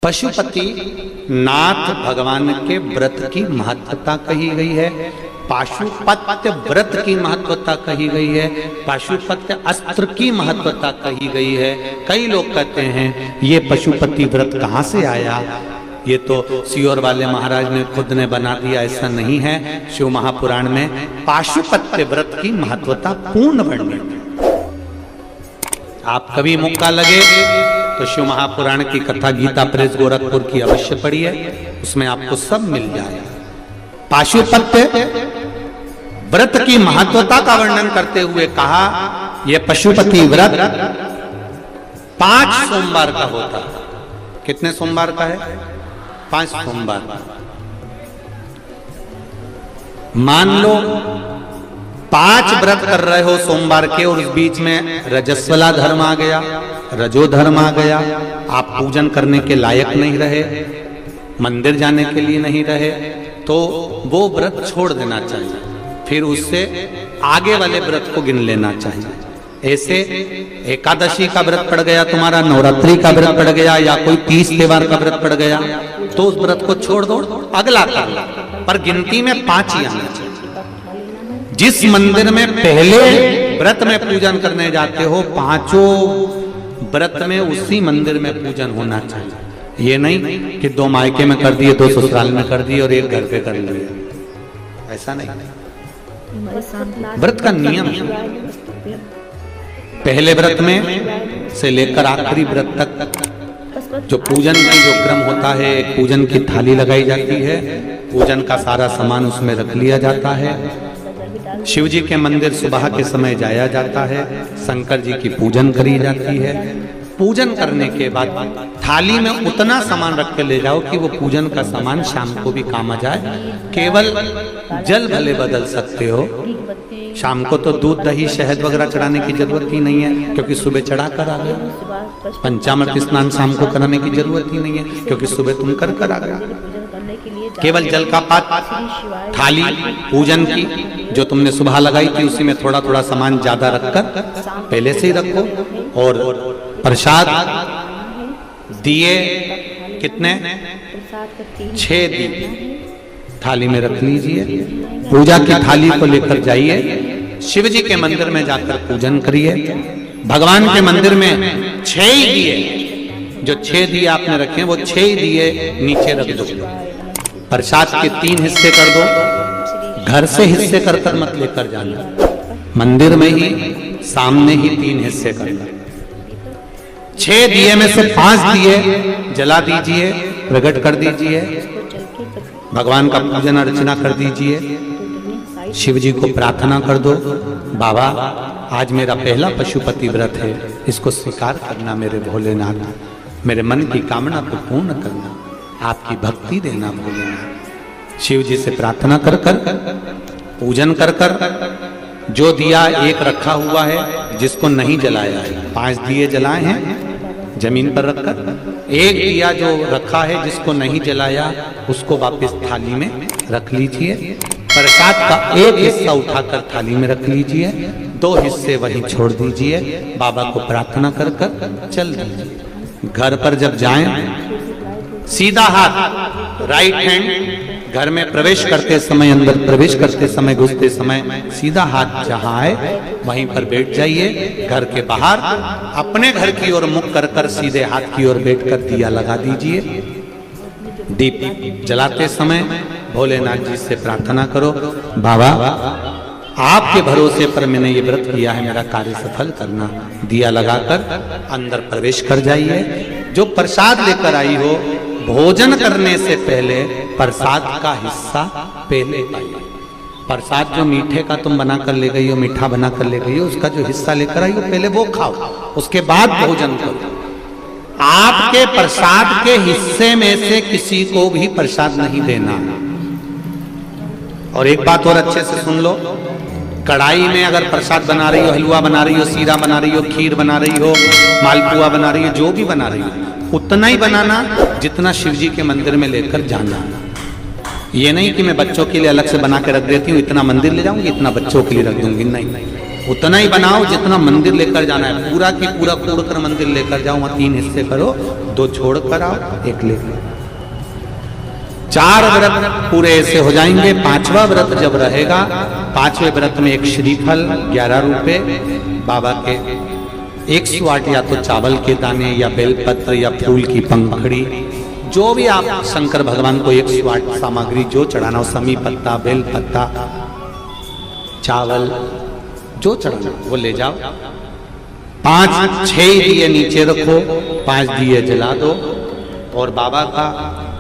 पशुपति नाथ भगवान के व्रत की महत्वता कही गई है, पाशुपत्य व्रत की महत्वता कही गई है, पाशुपत्य अस्त्र की महत्वता कही गई है। कई लोग कहते हैं ये पशुपति व्रत कहाँ से आया, ये तो सियोर वाले महाराज ने खुद ने बना दिया, ऐसा नहीं है। शिव महापुराण में पाशुपत्य व्रत की महत्वता पूर्ण वर्णित है। आप कभी मौका लगे तो शिव महापुराण की कथा गीता प्रेस गोरखपुर की अवश्य पढ़िए, उसमें आपको सब मिल जाएगा। पाशुपत्य व्रत की महत्वता का वर्णन करते हुए कहा यह पशुपति व्रत 5 सोमवार का होता है। कितने सोमवार का है? 5 सोमवार। मान लो 5 व्रत कर रहे हो सोमवार के और उस बीच में रजस्वला धर्म आ गया, रजो धर्म आ गया, आप पूजन करने के लायक नहीं रहे, मंदिर जाने के लिए नहीं रहे, तो वो व्रत छोड़ देना चाहिए, फिर उससे आगे वाले व्रत को गिन लेना चाहिए। ऐसे एकादशी का व्रत पड़ गया तुम्हारा, नवरात्रि का व्रत पड़ गया, या कोई 30 त्योहार का व्रत पड़ गया, तो उस व्रत को छोड़ दो, अगला कर लो, पर गिनती में 5 ही आना चाहिए। जिस मंदिर में पहले व्रत में पूजन करने जाते हो, 5 व्रत में उसी मंदिर में पूजन होना चाहिए। ये नहीं कि 2 मायके में कर दिए, 2 ससुराल में कर दिए और 1 घर पे कर लिए, ऐसा नहीं। व्रत का नियम है, पहले व्रत में से लेकर आखिरी व्रत तक जो पूजन की जो क्रम होता है, पूजन की थाली लगाई जाती है, पूजन का सारा सामान उसमें रख लिया जाता है, शिव जी के मंदिर सुबह के समय जाया जाता है, शंकर जी की पूजन करी जाती है। पूजन करने के बाद थाली में उतना सामान रख के ले जाओ कि वो पूजन का सामान शाम को भी काम आ जाए। केवल जल भले बदल सकते हो, शाम को तो दूध दही शहद वगैरह चढ़ाने की जरूरत ही नहीं है, क्योंकि सुबह चढ़ा कर आ गए। पंचामृत स्नान शाम को कराने की जरूरत ही नहीं है, क्योंकि सुबह तुम कर आ गए। केवल जल का पात्र, थाली पूजन की जो तुमने सुबह लगाई थी, उसी में थोड़ा थोड़ा सामान ज्यादा रखकर पहले से ही रखो। और प्रसाद दिए कितने? 6 दिए थाली में रख लीजिए। पूजा की थाली को लेकर जाइए, शिव जी के मंदिर में जाकर पूजन करिए। भगवान के मंदिर में 6 ही दिए, जो 6 दिए आपने रखे वो 6 ही दिए नीचे रख दो। प्रसाद के 3 हिस्से कर दो, घर से हिस्से कर कर मत लेकर जाना, मंदिर में ही सामने ही 3 हिस्से करना। 6 दिए में से 5 दिए जला दीजिए, प्रकट कर दीजिए, भगवान का पूजन अर्चना कर दीजिए, शिव जी को प्रार्थना कर दो, बाबा आज मेरा पहला पशुपति व्रत है, इसको स्वीकार करना मेरे भोलेनाथ, मेरे मन की कामना को पूर्ण करना, आपकी भक्ति देना भोलेनाथ। शिव जी से प्रार्थना कर कर पूजन कर कर जो दिया एक रखा हुआ है, जिसको नहीं जलाया है, 5 दिए जलाए हैं जमीन पर रखकर, एक दिया जो रखा है जिसको नहीं जलाया उसको वापस थाली में रख लीजिए। प्रसाद का 1 हिस्सा उठाकर थाली में रख लीजिए, 2 हिस्से वहीं छोड़ दीजिए, बाबा को प्रार्थना कर कर चल दीजिए। घर पर जब जाएं, सीधा हाथ राइट हैंड, घर में प्रवेश करते समय, अंदर प्रवेश करते समय, घुसते समय सीधा हाथ जहां आए वहीं पर बैठ जाइए। घर के बाहर अपने घर की ओर मुख कर कर सीधे हाथ की ओर बैठकर दिया लगा दीजिए। दीप जलाते समय भोलेनाथ जी से प्रार्थना करो, बाबा आपके भरोसे पर मैंने ये व्रत किया है, मेरा कार्य सफल करना। दिया लगाकर अंदर प्रवेश कर जाइए। जो प्रसाद लेकर आई हो, भोजन करने से पहले प्रसाद का हिस्सा पहले पाइए। प्रसाद जो मीठे का तुम बना कर ले गई हो, मीठा बना कर ले गई हो, उसका जो हिस्सा लेकर आई हो पहले वो खाओ, उसके बाद भोजन करो। आपके प्रसाद के हिस्से में से किसी को भी प्रसाद नहीं देना। और एक बात और अच्छे से सुन लो, कढ़ाई में अगर प्रसाद बना रही हो, हलवा बना रही हो, सीरा बना रही हो, खीर बना रही हो, मालपुआ बना रही हो, जो भी बना रही हो, उतना ही बनाना जितना शिव जी के मंदिर में लेकर जाना। ये नहीं कि मैं बच्चों के लिए अलग से बना के रख देती हूँ, इतना मंदिर ले जाऊंगी, इतना बच्चों के लिए रख दूंगी, नहीं। उतना ही बनाओ जितना मंदिर लेकर जाना है, पूरा की पूरा तोड़कर मंदिर लेकर जाओ, वहां 3 हिस्से करो, 2 छोड़ कर आओ, 1 लेकर। 4 व्रत पूरे ऐसे हो जाएंगे। 5वां व्रत जब रहेगा, 5वें व्रत में एक श्रीफल 11 रुपए, बाबा के 108 या तो चावल के दाने या बेलपत्र या फूल की पंखड़ी, जो भी आप शंकर भगवान को 108 सामग्री जो चढ़ाना हो, समी पत्ता, बेल पत्ता, चावल, जो चढ़ाना वो ले जाओ। 5-6 दिए नीचे रखो, 5 दिए जला दो और बाबा का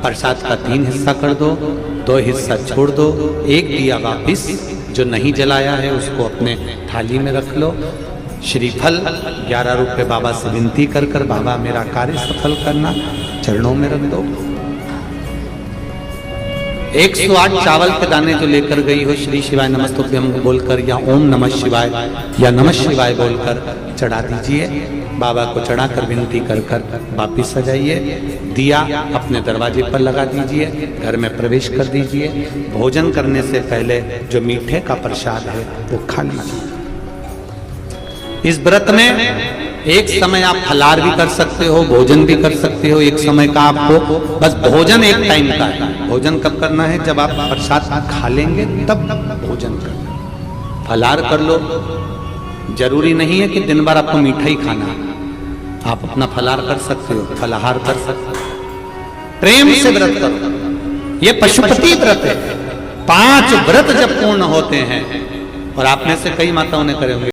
प्रसाद का 3 हिस्सा कर दो, 2 हिस्सा छोड़ दो, 1 दिया वापिस जो नहीं जलाया है उसको अपने थाली में रख लो। श्रीफल 11 रुपए बाबा से विनती कर कर, बाबा मेरा कार्य सफल करना, चरणों में रख दो। 108 चावल के दाने जो लेकर गई हो, श्री शिवाय नमस्तुभ्यम बोलकर या ओम नमः शिवाय या नमः शिवाय बोलकर चढ़ा दीजिए। बाबा को चढ़ाकर विनती कर कर वापिस आ जाइए। दिया अपने दरवाजे पर लगा दीजिए, घर में प्रवेश कर दीजिए। भोजन करने से पहले जो मीठे का प्रसाद है वो खा लीजिए। इस व्रत में एक समय आप फलार भी कर सकते हो, भोजन भी कर सकते हो। एक समय का आपको बस भोजन एक टाइम का है। भोजन कब करना है? जब आप प्रसाद खा लेंगे तब भोजन करना। फलार कर लो, जरूरी नहीं है कि दिन भर आपको मीठा ही खाना, आप अपना फलार कर सकते हो, फलाहार कर सकते हो। प्रेम से व्रत करो, ये पशुपति व्रत है। 5 व्रत जब पूर्ण होते हैं, और आप में से कई माताओं ने करे होंगे